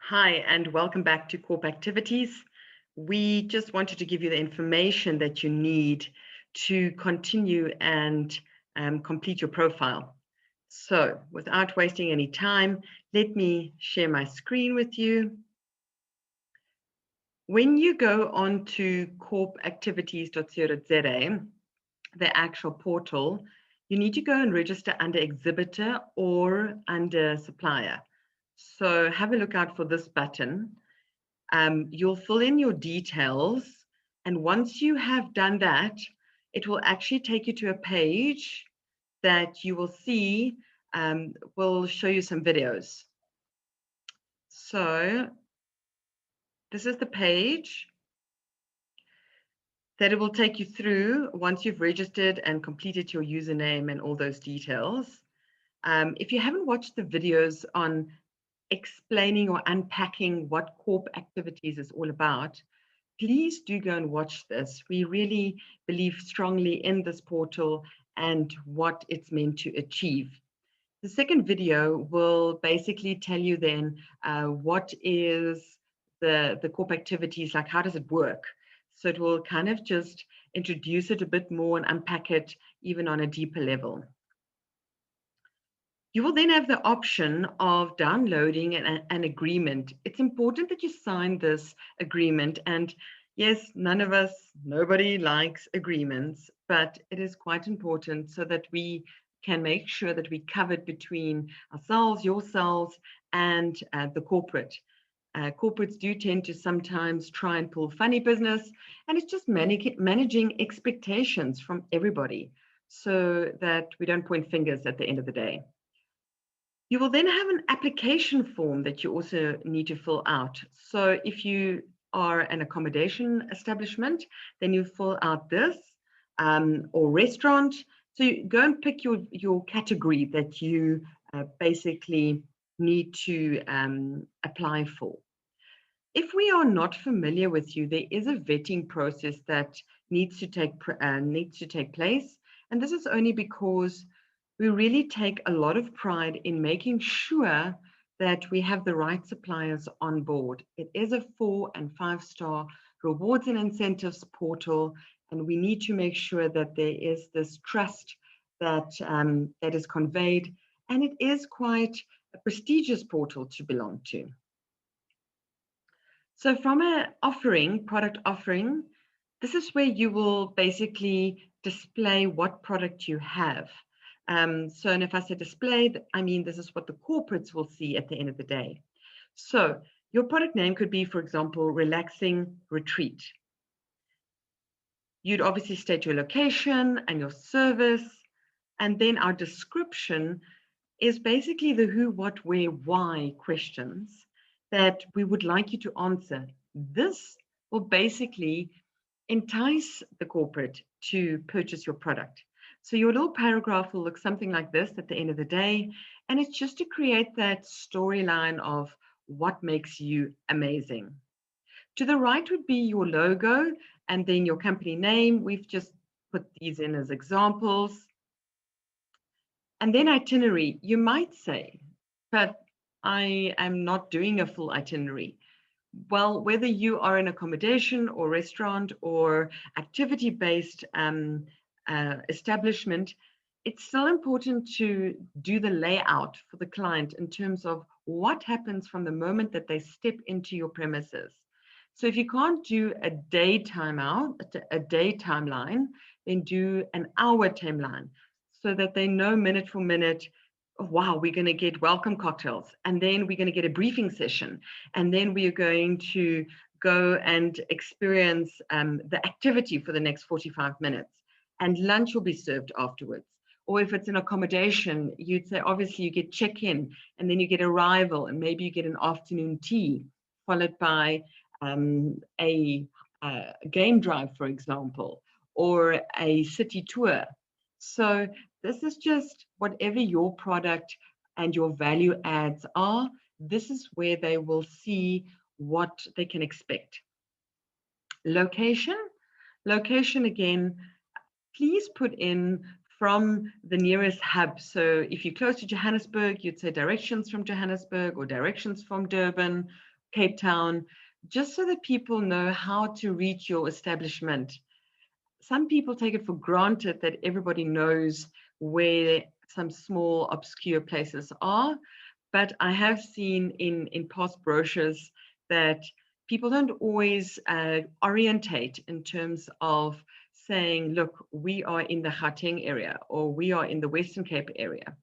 Hi, and welcome back to CorpActivities. We just wanted to give you the information that you need to continue and complete your profile. So without wasting any time, let me share my screen with you. When you go on to corpactivities.co.za, the actual portal, you need to go and register under exhibitor or under supplier. So have a look out for this button. You'll fill in your details, and once you have done that, it will actually take you to a page that you will see will show you some videos. So this is the page that it will take you through once you've registered and completed your username and all those details. If you haven't watched the videos on explaining or unpacking what CorpActivities is all about, please do go and watch this. We really believe strongly in this portal and what it's meant to achieve. The second video will basically tell you then what is the CorpActivities, like how does it work? So it will kind of just introduce it a bit more and unpack it even on a deeper level. You will then have the option of downloading an agreement. It's important that you sign this agreement. And yes, nobody likes agreements, but it is quite important so that we can make sure that we covered between ourselves, yourselves, and the corporate. Corporates do tend to sometimes try and pull funny business, and it's just managing expectations from everybody so that we don't point fingers at the end of the day. You will then have an application form that you also need to fill out. So if you are an accommodation establishment, then you fill out this, or restaurant. So you go and pick your category that you basically need to apply for. If we are not familiar with you, there is a vetting process that needs to take place. And this is only because we really take a lot of pride in making sure that we have the right suppliers on board. It is a 4- and 5-star rewards and incentives portal, and we need to make sure that there is this trust that is conveyed, and it is quite a prestigious portal to belong to. So from a product offering, this is where you will basically display what product you have. So, and if I say displayed, I mean, this is what the corporates will see at the end of the day. So your product name could be, for example, relaxing retreat. You'd obviously state your location and your service. And then our description is basically the who, what, where, why questions that we would like you to answer. This will basically entice the corporate to purchase your product. So your little paragraph will look something like this at the end of the day. And it's just to create that storyline of what makes you amazing. To the right would be your logo and then your company name. We've just put these in as examples. And then itinerary, you might say, but I am not doing a full itinerary. Well, whether you are an accommodation or restaurant or activity-based establishment, it's still important to do the layout for the client in terms of what happens from the moment that they step into your premises. So if you can't do a day timeline, then do an hour timeline so that they know minute for minute, oh, wow, we're going to get welcome cocktails, and then we're going to get a briefing session, and then we are going to go and experience the activity for the next 45 minutes, and lunch will be served afterwards. Or if it's an accommodation, you'd say, obviously, you get check-in, and then you get arrival, and maybe you get an afternoon tea, followed by a game drive, for example, or a city tour. So this is just whatever your product and your value adds are. This is where they will see what they can expect. Location again, please put in from the nearest hub. So if you're close to Johannesburg, you'd say directions from Johannesburg or directions from Durban, Cape Town, just so that people know how to reach your establishment. Some people take it for granted that everybody knows where some small obscure places are, but I have seen in past brochures that people don't always orientate in terms of saying, look, we are in the Gauteng area or we are in the Western Cape area,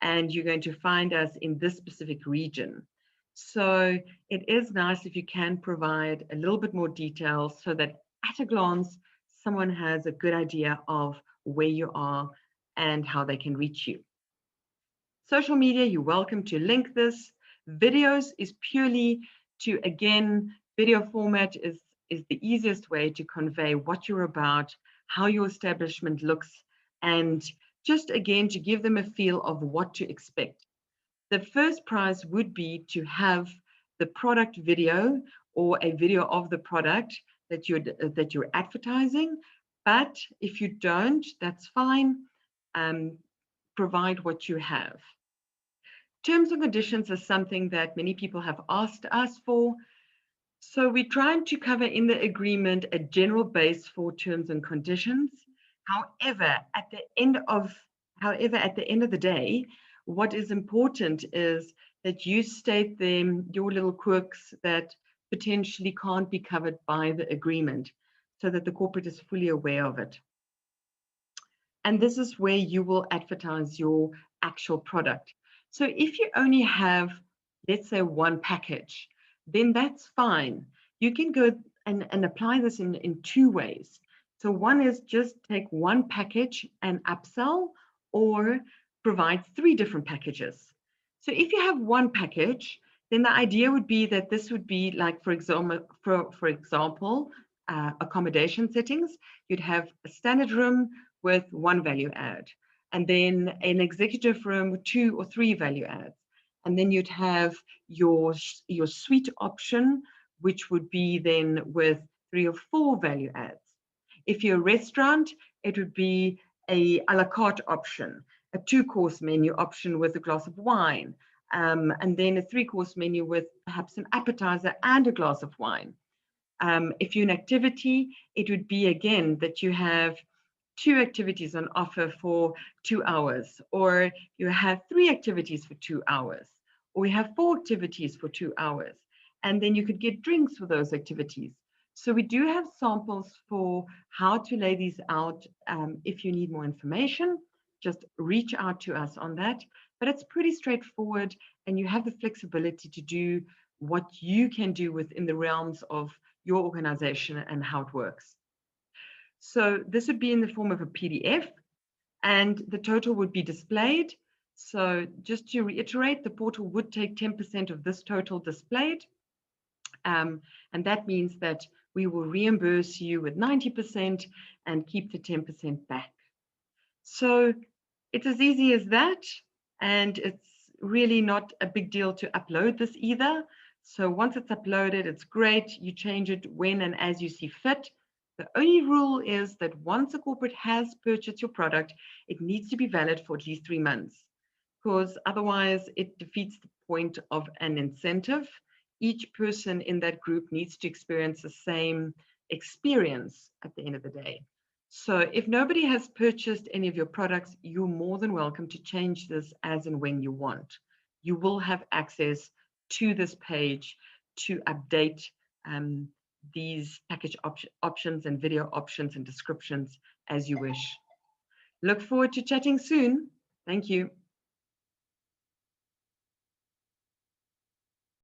and you're going to find us in this specific region. So it is nice if you can provide a little bit more detail so that at a glance, someone has a good idea of where you are and how they can reach you. Social media, you're welcome to link this. Videos is purely to, again, video format is the easiest way to convey what you're about, how your establishment looks, and just again to give them a feel of what to expect. The first prize would be to have the product video or a video of the product that you're advertising. But if you don't, that's fine. Provide what you have. Terms and conditions is something that many people have asked us for. So we're trying to cover in the agreement a general base for terms and conditions. However, at the end of the day, what is important is that you state them, your little quirks that potentially can't be covered by the agreement, so that the corporate is fully aware of it. And this is where you will advertise your actual product. So if you only have, let's say, one package, then that's fine. You can go and apply this in two ways. So one is just take one package and upsell, or provide 3 different packages. So if you have one package, then the idea would be that this would be like, for example, accommodation settings. You'd have a standard room with 1 value add, and then an executive room with 2 or 3 value adds. And then you'd have your suite option, which would be then with 3 or 4 value adds. If you're a restaurant, it would be a la carte option, a 2-course menu option with a glass of wine, and then a 3-course menu with perhaps an appetizer and a glass of wine. If you're an activity, it would be again that you have 2 activities on offer for 2 hours, or you have 3 activities for 2 hours, or you have 4 activities for 2 hours, and then you could get drinks for those activities. So we do have samples for how to lay these out. If you need more information, just reach out to us on that. But it's pretty straightforward, and you have the flexibility to do what you can do within the realms of your organization and how it works. So this would be in the form of a PDF, and the total would be displayed. So just to reiterate, the portal would take 10% of this total displayed. And that means that we will reimburse you with 90% and keep the 10% back. So it's as easy as that. And it's really not a big deal to upload this either. So once it's uploaded, it's great. You change it when and as you see fit. The only rule is that once a corporate has purchased your product, it needs to be valid for at least 3 months, because otherwise it defeats the point of an incentive. Each person in that group needs to experience the same experience at the end of the day. So if nobody has purchased any of your products, you're more than welcome to change this as and when you want. You will have access to this page to update these package options and video options and descriptions as you wish. Look forward to chatting soon. Thank you.